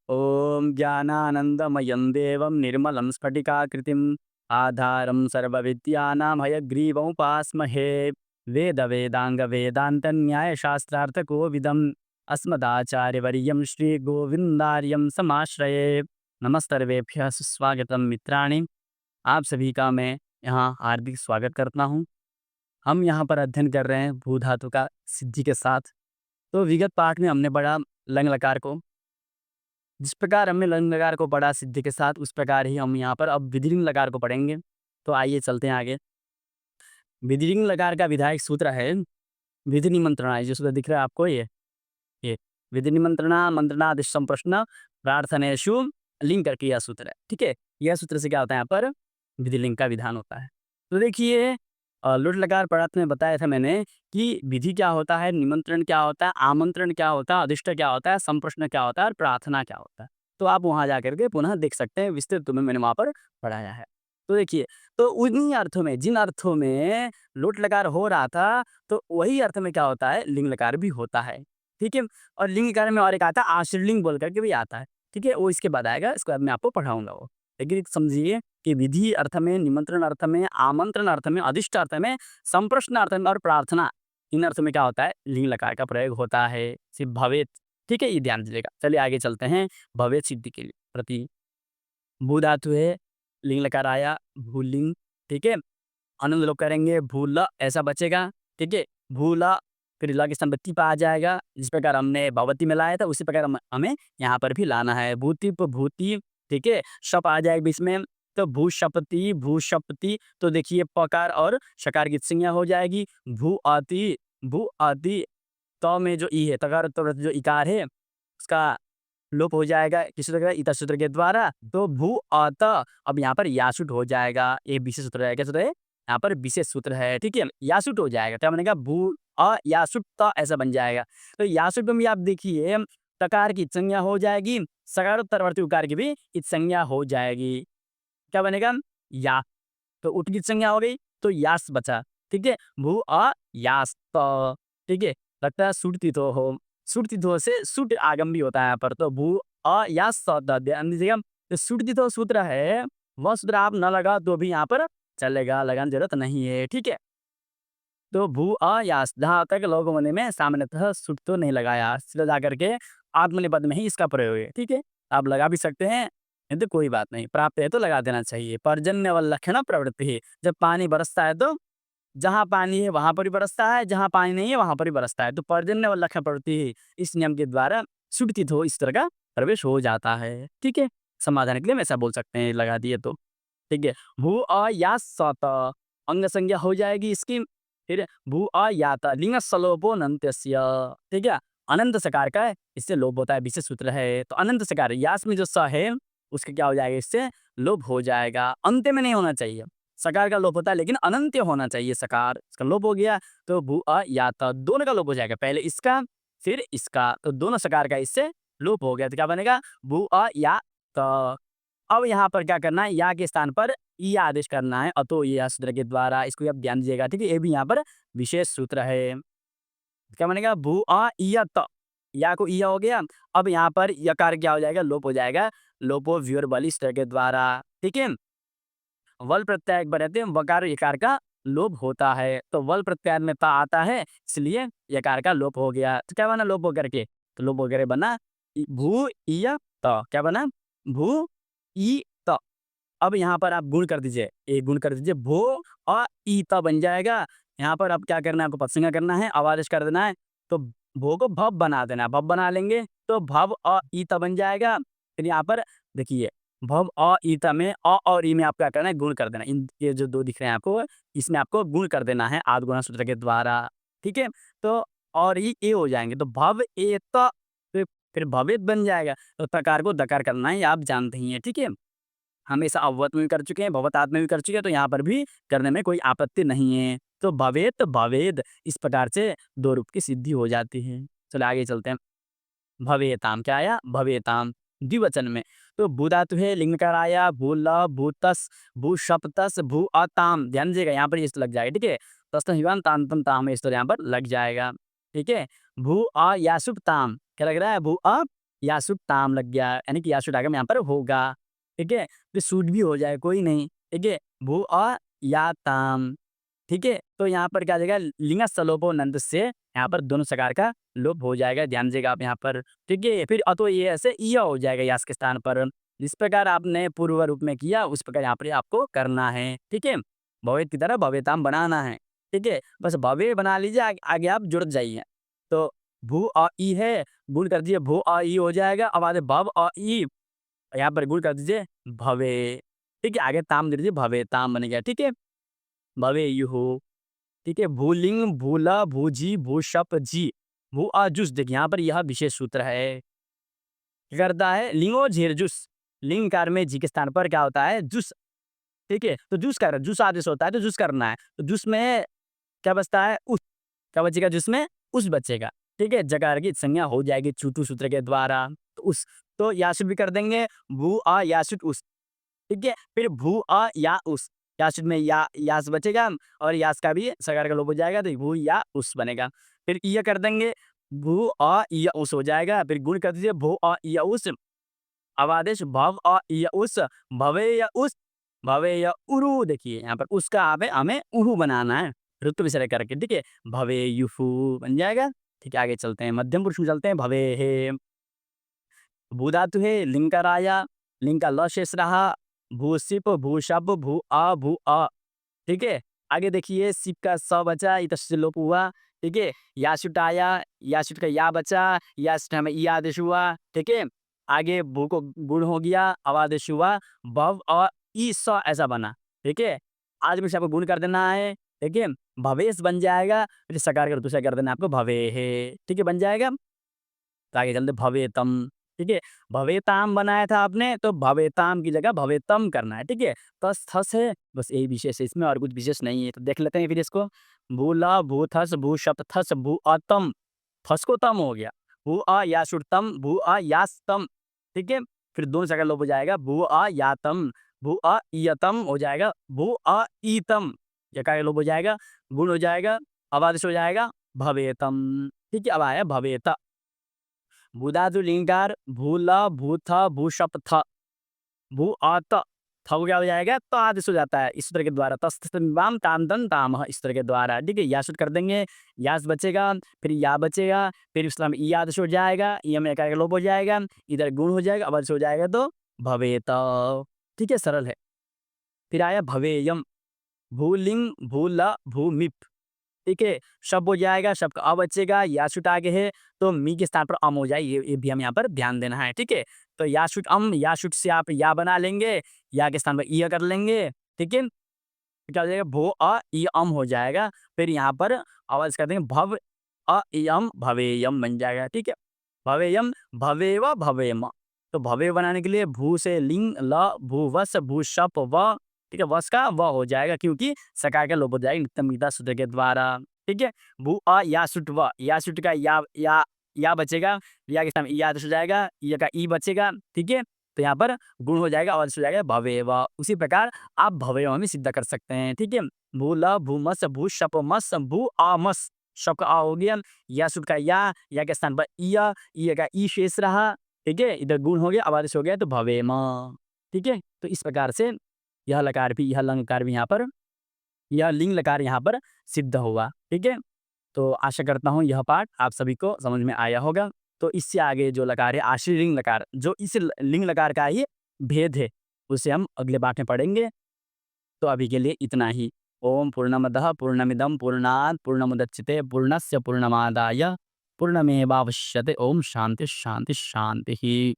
ओम ज्ञानानंदमयं देवं निर्मलं स्फटिकाकृतिम् आधारं सर्वविद्यानां हयग्रीवमुपास्महे वेदवेदांगवेदान्तन्यायशास्त्रार्थकोविदम् अस्मदाचार्यवर्यं श्रीगोविन्दार्यं समाश्रये। नमस्तर्वेभ्यः सुस्वागतम मित्राणि। आप सभी का मैं यहाँ हार्दिक स्वागत करता हूँ। हम यहाँ पर अध्ययन कर रहे हैं भू धातु का सिद्धि के साथ। तो विगत पाठ में हमने पढ़ा लंग लकार को। जिस प्रकार हमने लंग लकार को पढ़ा सिद्धि के साथ, उस प्रकार ही हम यहाँ पर अब विधिलिंग लकार को पढ़ेंगे। तो आइए चलते हैं आगे। विधिलिंग लकार का विधायक सूत्र है विधि निमंत्रणा। जो सूत्र दिख रहा है आपको, ये विधि निमंत्रणा मंत्रणादिश संप्रश्न प्रार्थनेषु लिंग करके यह सूत्र है। ठीक है, यह सूत्र से क्या होता है, यहाँ पर विधिलिंग का विधान होता है। तो देखिए, लुट लकार पढ़ाते में बताया था मैंने कि विधि क्या होता है, निमंत्रण क्या होता है, आमंत्रण क्या होता है, अधिष्ट क्या होता है, संप्रश्न क्या होता है और प्रार्थना क्या होता है। तो आप वहाँ जा करके पुनः देख सकते हैं, विस्तृत में मैंने वहाँ पर पढ़ाया है। तो देखिए, तो उन्हीं अर्थों में, जिन अर्थों में लोट लकार हो रहा था, तो वही अर्थ में क्या होता है, लिंग लकार भी होता है। ठीक है, और लिंग लकार में और एक आता है आश्रयलिंग बोल करके भी आता है। ठीक है, वो इसके बाद आएगा, इसके बाद मैं आपको पढ़ाऊंगा वो। लेकिन समझिए कि विधि अर्थ में, निमंत्रण अर्थ में, आमंत्रण अर्थ में, अधिष्ट अर्थ में, संप्रश्न अर्थ में और प्रार्थना, इन अर्थ में क्या होता है, लिंग लकार का प्रयोग होता है। सिर्फ भवेत। ठीक है, ये ध्यान दीजिएगा। चलिए आगे चलते हैं भवेत सिद्धि के लिए प्रति। भू धातु है, लिंग लकार आया, भूलिंग। ठीक है, आनंद लोग करेंगे भूल, ऐसा बचेगा। ठीक है, भूल, फिर ल के स्थान पर तिप आ जाएगा। जिस प्रकार हमने भवती में लाया था, उसी प्रकार हमें यहाँ पर भी लाना है। भूतिप भूति। ठीक है, शप आ जाएगा बीच में। तो भूशपति भूशपति। तो देखिए, पकार और शकार की संज्ञा हो जाएगी। भू आती भू आती। तो में जो ई है, तकार तो जो इकार है, उसका लोप हो जाएगा किस सूत्र के, ईटा सूत्र के द्वारा। तो भू अत, अब यहाँ पर यासुट हो जाएगा। ये विशेष सूत्र है, क्या सूत्र है, यहाँ पर विशेष सूत्र है। ठीक है, यासुट हो जाएगा, क्या बनेगा, भू अ यासुट त, ऐसा बन जाएगा। तो यासुट में भी आप देखिए, तकार की संज्ञा हो जाएगी, सकारोत्तरवर्ती उकार की भी इत संज्ञा हो जाएगी। क्या बनेगा, या। तो उठ की संज्ञा हो गई, तो यास बचा। ठीक है, भू अ यास त। ठीक है, लगता है सुरती तो हो, सुरती तो से सुट आगम भी होता है यहाँ पर। तो भू अ यास त, ध्यान दीजिएगा। तो सुरती तो सूत्र है, वह सूत्र आप न लगा तो भी यहाँ पर चलेगा, लगाने जरूरत नहीं है। ठीक है, तो भू अ यास, जहाँ तक लोग होने में सामान्यतः सुट तो नहीं लगाया, सीधा जा करके आत्मनेपद में ही इसका प्रयोग है। ठीक है, आप लगा भी सकते हैं, नहीं तो कोई बात नहीं, प्राप्त है तो लगा देना चाहिए। पर्जन्य लक्षण प्रवृत्ति है, जब पानी बरसता है तो जहाँ पानी है वहाँ पर भी बरसता है, जहाँ पानी नहीं है वहाँ पर भी बरसता है। तो पर्जन्य लक्षण प्रवृत्ति है, इस नियम के द्वारा सुटतित हो इस तरह का प्रवेश हो जाता है। ठीक है, समाधान के लिए हम ऐसा बोल सकते हैं, लगा दिए तो। ठीक है, भू अ या सत, अंग संज्ञा हो जाएगी इसकी। फिर भू अ यात, लिंग सलोपो अनंत्यस्य। ठीक है, अनंत सकार का है, इससे लोप होता है, विशेष सूत्र है। तो अनंत सकार यास में जो स है, उसका क्या हो जाएगा, इससे लोप हो जाएगा। अंत्य में नहीं होना चाहिए, सकार का लोप होता है, लेकिन अनंत्य होना चाहिए सकार, इसका लोप हो गया। तो भू अ यात, दोनों का लोप हो जाएगा, पहले इसका फिर इसका, तो दोनों सकार का इससे लोप हो गया। तो क्या बनेगा, भू अ या त। अब यहाँ पर क्या करना है, या के स्थान पर ई आदेश करना है, अतो ये सूत्र के द्वारा। इसको आप ध्यान दीजिएगा। ठीक है, ये भी यहाँ पर विशेष सूत्र है। क्या बनेगा, भू अ इयत, या को इया हो गया। अब यहाँ पर यकार क्या हो जाएगा, लोप हो जाएगा, लोपो व्योर बल इस तरह के द्वारा। ठीक है, वल प्रत्यय बनाते हैं, वकार यकार का लोप होता है। तो वल प्रत्यय में ता आता है, इसलिए यकार का लोप हो गया। तो क्या बना, लोप होकर के, तो लोप वगैरह बना भू इय त। क्या बना, भू ई त। अब यहाँ पर आप गुण कर दीजिए, एक गुण कर दीजिए, भो अ ई त बन जाएगा। यहाँ पर अब क्या करना है, आपको पदसंज्ञा करना है, आवादेश कर देना है। तो भो को भव बना देना है, भव बना लेंगे तो भव अ ई त बन जाएगा। फिर यहाँ पर देखिए, भव अ ई त में अ और ई में आप क्या करना है, गुण कर देना। इन ये जो दो दिख रहे हैं आपको, इसमें आपको गुण कर देना है आद गुणा सूत्र के द्वारा। ठीक है, तो और ही ए हो जाएंगे, तो भव ए त, फिर भवेत बन जाएगा। तो तकार को दकार करना है, ये आप जानते ही हैं। ठीक है, हमेशा अवगत में भी कर चुके हैं, भवतात में भी कर चुके हैं, तो यहाँ पर भी करने में कोई आपत्ति नहीं है। तो भवेत भवेद, इस प्रकार से दो रूप की सिद्धि हो जाती है। चलो आगे चलते हैं। भवेताम क्या आया, भवेताम द्विवचन में। तो भू धातु है, लिंग कर आया, भूल भूतस भूशप्तस भू अताम। ध्यान दीजिएगा, यहाँ पर ये लग जाएगा। ठीक है, तस्तम हिवान तांतम ताम, इस तरह यहाँ पर लग जाएगा। ठीक है, भू अ यासुप ताम, क्या लग रहा है, भू अ यासुट ताम लग गया, यानी कि यासुट आगम यहाँ पर होगा, ठीक है? तो सूट भी हो जाए कोई नहीं, ठीक है? भू अ या ताम, ठीक है? तो यहाँ पर क्या हो जाएगा लिंगस्थ लोपो नंद से यहाँ पर दोनों सकार का लोप हो जाएगा, ध्यान दीजिएगा आप यहाँ पर, ठीक है? फिर तो ये ऐसे इ हो जाएगा यास के स्थान पर। जिस प्रकार आपने पूर्व रूप में किया उस प्रकार यहाँ पर आपको करना है, ठीक है? भवेत की तरह भवेताम बनाना है, ठीक है? बस भवे बना लीजिए, आगे आप जुड़ जाइए। तो भू अ ई है, गुण कर दीजिए भू अ ई हो जाएगा, अब आगे भव अ ई, यहाँ पर गुण कर दीजिए भवे, ठीक है? आगे ताम दे दीजिए भवे ताम बन गया, ठीक है? भवे युः, ठीक है? भूलिंग, भूला, भूजी, भूषप, जी, भू जुस, देखिए यहाँ पर यह विशेष सूत्र है। क्या करता है लिंगो झेरजुस, लिंग कार में जी के स्थान पर क्या होता है जुस, ठीक है? तो जुस कर जुस आदेश होता है तो जुस करना है। तो जुस में क्या बचता है उस, क्या बचेगा जिसमें उस बचेगा, ठीक है? जकार की संज्ञा हो जाएगी चूटू सूत्र के द्वारा। तो उस, तो यासुट भी कर देंगे भू यासुट उस, ठीक है? फिर भू या उस, यासुट में या यास बचेगा और यास का भी सकार का लोप हो जाएगा तो भू या उस बनेगा। फिर ये कर देंगे भू या उस हो जाएगा, फिर गुण कर दीजिए भू या उस, अब आदेश भव या उस, भवे या उस, भवे या उरु, देखिए यहाँ पर उसका आप हमें उहु बनाना है ऋतु विसर्ग करके, ठीक है? भवे युफु बन जाएगा, ठीक है? आगे चलते हैं, मध्यम पुरुष में चलते हैं, भवे है, भू धातु है, लिंग का राया, लिंग का ल शेष रहा, भूसिप, भूषप, भू अ, ठीक है? आगे देखिए सिप का स बचा, इत से लोप हुआ, ठीक है? यासुट आया, यासुट का या बचा, यासुट हमें ई आदेश हुआ, ठीक है? आगे भू को गुण हो गया, अब आदेश हुआ, भव ई स ऐसा बना, ठीक है? आज में से आपको गुण कर देना है, ठीक है? भवेश बन जाएगा, फिर सकार का दूसरा कर देना है आपको भवेः, ठीक है? बन जाएगा। तो आगे चलते भवेतम, ठीक है? भवेताम बनाया था आपने तो भवेताम की जगह भवेतम करना है, ठीक है? तस थस है, बस यही विशेष है इसमें और कुछ विशेष नहीं है। तो देख लेते हैं फिर इसको, भूला भूथस भूशप थस भू अतम, थस को तम हो गया, भू यासुतम भू यास्तम, ठीक है? फिर दोनों जगह लोप हो जाएगा, भू यातम, भू इयतम हो जाएगा, भू ईतम, यकार लोप हो जाएगा, गुण हो जाएगा, अब आदेश हो जाएगा भवेतम, ठीक है? अब आया भवेत, भू धातु लिंगार, भूल, भूथ, भूषप थ, भू अत, थ को क्या हो जाएगा तो आदेश हो जाता है इस सूत्र के द्वारा, तस्तम ताम दन ताम इस सूत्र के द्वारा, ठीक है? यासुट कर देंगे, यास बचेगा, फिर या बचेगा, फिर इस्लाम ई आदेश हो जाएगा, ई में का लोप हो जाएगा, इधर गुण हो जाएगा, अब आदेश हो जाएगा तो भवेत, ठीक है? सरल है। फिर आया भवेयम, भूलिंग, भूल, भूमिप, ठीक है? शब हो जाएगा, शब का अ बचेगा, याशुट आगे है, तो मी के स्थान पर अम हो जाए, ये भी हम यहाँ पर ध्यान देना है, ठीक है? तो याशुट अम, याशुट से आप या बना लेंगे, या के स्थान पर इ कर लेंगे, ठीक है? तो क्या हो जाएगा भो इ अम हो जाएगा, फिर यहाँ पर आवाज़ कर देंगे भव इयम भवेयम बन जाएगा, ठीक है? भवेयम, भवेव भवेम, तो भवेव बनाने के लिए भू से लिंग ल, भूवस, भूशप व, ठीक है? वस का व हो जाएगा क्योंकि सकार का लोप हो जाएगा नित्यमिता सूत्र के द्वारा, ठीक है? भू यासुट व, यासुट का या बचेगा, या के सामने ई आदेश हो जाएगा, य का ई बचेगा, ठीक है? तो यहाँ पर गुण हो जाएगा और आदेश हो जाएगा भवेव। उसी प्रकार आप भवेव में सिद्ध कर सकते हैं, ठीक है? भू ल, भूमस, भूशप मस, भू आमस, शप का आ हो गया, यासुट का या के स्थान पर इ का ई शेष रहा, ठीक है? इधर गुण हो गया, अब आदेश हो गया तो भवेम, ठीक है? तो इस प्रकार से यह लकार भी, यह लंकार भी यहाँ पर, यह लिंग लकार यहाँ पर सिद्ध हुआ, ठीक है? तो आशा करता हूँ यह पाठ आप सभी को समझ में आया होगा। तो इससे आगे जो लकार है आश्रय लिंग लकार, जो इस लिंग लकार का ही भेद है, उसे हम अगले पाठ में पढ़ेंगे। तो अभी के लिए इतना ही। ओम पूर्णमदः पूर्णमिदं पूर्णात् पूर्णमुदच्यते पूर्णस्य पूर्णमादाय पूर्णमेवावशिष्यते। ओम शांति शांति शांति ही।